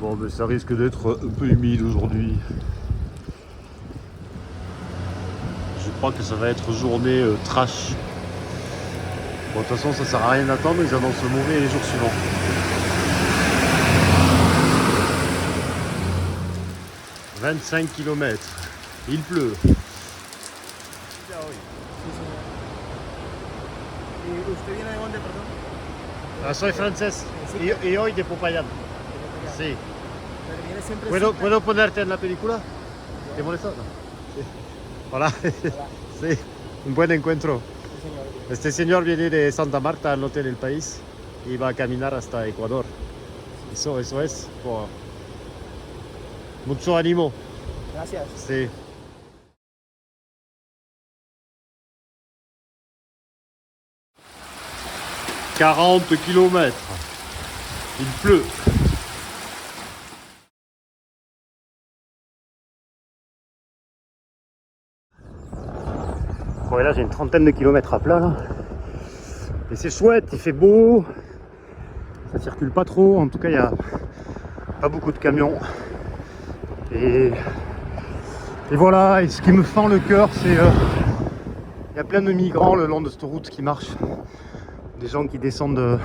Bon, mais ça risque d'être un peu humide aujourd'hui. Je crois que ça va être journée trash. Bon, de toute façon, ça sert à rien d'attendre, ils annoncent mauvais les jours suivants. « 25 km. Il pleut. » ¿Y usted viene de dónde, perdón? Ah, soy francés y hoy de Popayán. Sí. Pero viene siempre ¿Puedo ponerte en la película? ¿Te molesta? No. Sí. Hola. Sí, un buen encuentro. Sí, señor. Este señor viene de Santa Marta, al norte del país, y va a caminar hasta Ecuador. Eso es. Por... Mucho ánimo. Gracias. Sí. « 40 km. Il pleut. Bon, et là j'ai une trentaine de kilomètres à plat là. Et c'est chouette, il fait beau. Ça circule pas trop, en tout cas il n'y a pas beaucoup de camions. Et voilà, et ce qui me fend le cœur, c'est il y a plein de migrants le long de cette route qui marchent. Des gens qui descendent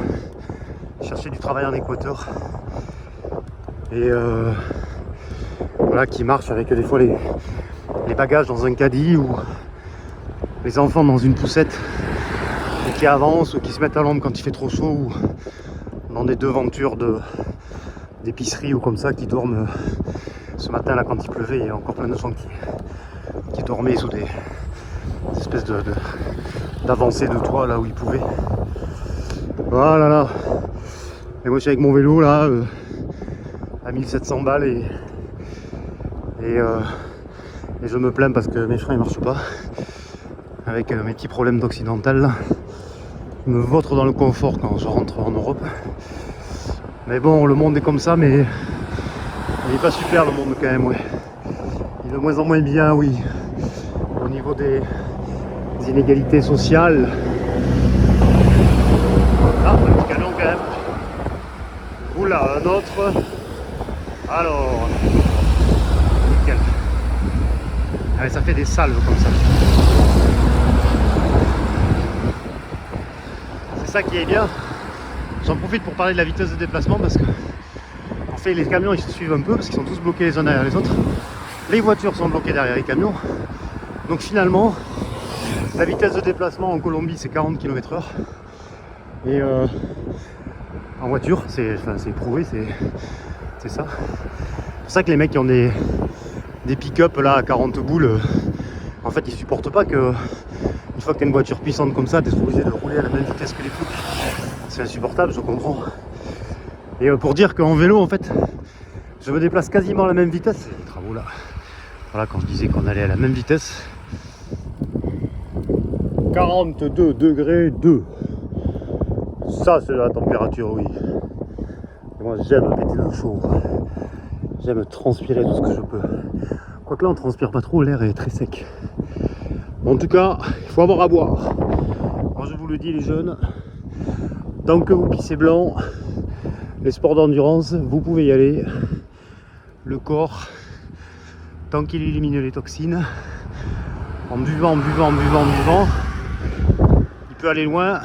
chercher du travail en Équateur. Et voilà, qui marchent avec des fois les bagages dans un caddie ou les enfants dans une poussette et qui avancent ou qui se mettent à l'ombre quand il fait trop chaud ou dans des devantures d'épicerie ou comme ça qui dorment. Ce matin là quand il pleuvait, il y a encore plein de gens qui dormaient sous des espèces d'avancées de toit là où ils pouvaient. Voilà là. Et moi je suis avec mon vélo là à 1700 balles et je me plains parce que mes freins ne marchent pas. Avec mes petits problèmes d'occidental là. Je me vautre dans le confort quand je rentre en Europe. Mais bon, le monde est comme ça, mais il n'est pas super le monde quand même, ouais. Il est de moins en moins bien, oui. Au niveau des inégalités sociales. Ah, un petit canon quand même. Oula, un autre. Alors, nickel. Allez, ça fait des salves comme ça. C'est ça qui est bien. J'en profite pour parler de la vitesse de déplacement parce que en fait les camions ils se suivent un peu parce qu'ils sont tous bloqués les uns derrière les autres. Les voitures sont bloquées derrière les camions. Donc finalement la vitesse de déplacement en Colombie c'est 40 km/h. Et en voiture c'est prouvé, c'est ça. C'est pour ça que les mecs qui ont des pick-up là à 40 boules, en fait ils supportent pas que une fois que tu as une voiture puissante comme ça, tu es obligé de rouler à la même vitesse que les flics. C'est insupportable, je comprends. Et pour dire qu'en vélo, en fait, je me déplace quasiment à la même vitesse. Les travaux là. Voilà, quand je disais qu'on allait à la même vitesse. 42 degrés 2. Ça, c'est la température, oui. Et moi, j'aime péter le chaud. J'aime transpirer tout ce que je peux. Quoique là, on transpire pas trop, l'air est très sec. En tout cas, il faut avoir à boire. Moi, je vous le dis, les jeunes. Tant que vous pissez blanc, les sports d'endurance, vous pouvez y aller. Le corps, tant qu'il élimine les toxines, en buvant, il peut aller loin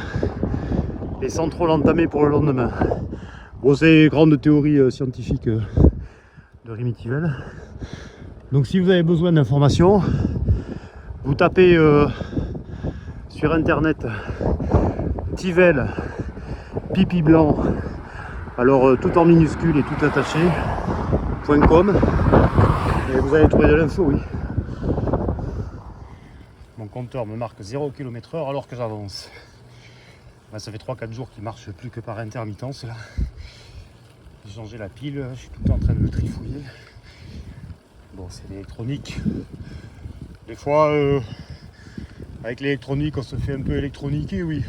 et sans trop l'entamer pour le lendemain. Bon, c'est grande théorie scientifique de Rémi Tivelle. Donc si vous avez besoin d'informations, vous tapez sur internet Tivelle pipi blanc, alors tout en minuscule et tout attaché, .com, et vous allez trouver de l'info, oui. Mon compteur me marque 0 km/h alors que j'avance. Là, ça fait 3-4 jours qu'il marche plus que par intermittence là. J'ai changé la pile, je suis tout le temps en train de le trifouiller. Bon, c'est l'électronique. Des fois, avec l'électronique, on se fait un peu électroniquer, oui.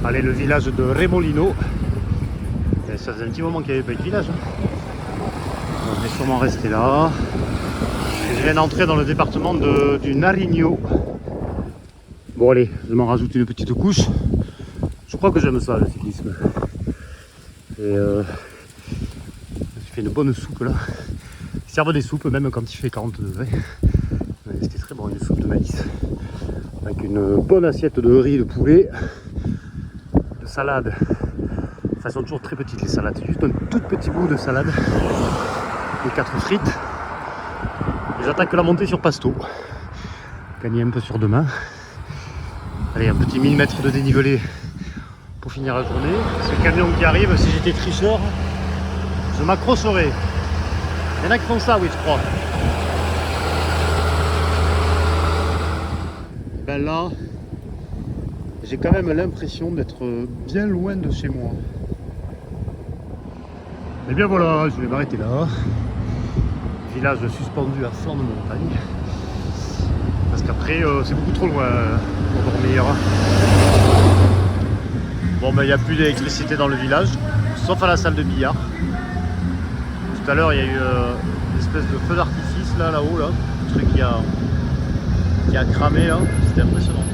Allez, le village de Remolino. Et ça faisait un petit moment qu'il n'y avait pas eu de village. On vais sûrement rester là. Et je viens d'entrer dans le département du Nariño. Bon allez, je m'en rajoute une petite couche. Je crois que j'aime ça, le cyclisme. Et je fais une bonne soupe là. Ils servent des soupes même quand il fait 40 degrés. C'était très bon, une soupe de maïs. Avec une bonne assiette de riz, de poulet, de salade. Enfin, elles sont toujours très petites les salades. C'est juste un tout petit bout de salade. Et 4 frites. Et j'attaque la montée sur Pasto. Gagner un peu sur demain. Allez, un petit 1000 mètres de dénivelé pour finir la journée. Ce camion qui arrive, si j'étais tricheur, je m'accrocherais. Il y en a qui font ça, oui, je crois. Ben là, j'ai quand même l'impression d'être bien loin de chez moi. Et bien voilà, je vais m'arrêter là. Village suspendu à flanc de montagne. Parce qu'après, c'est beaucoup trop loin pour dormir. Bon, ben il n'y a plus d'électricité dans le village, sauf à la salle de billard. Tout à l'heure, il y a eu une espèce de feu d'artifice là-haut, là, un truc qui a cramé là, c'était impressionnant.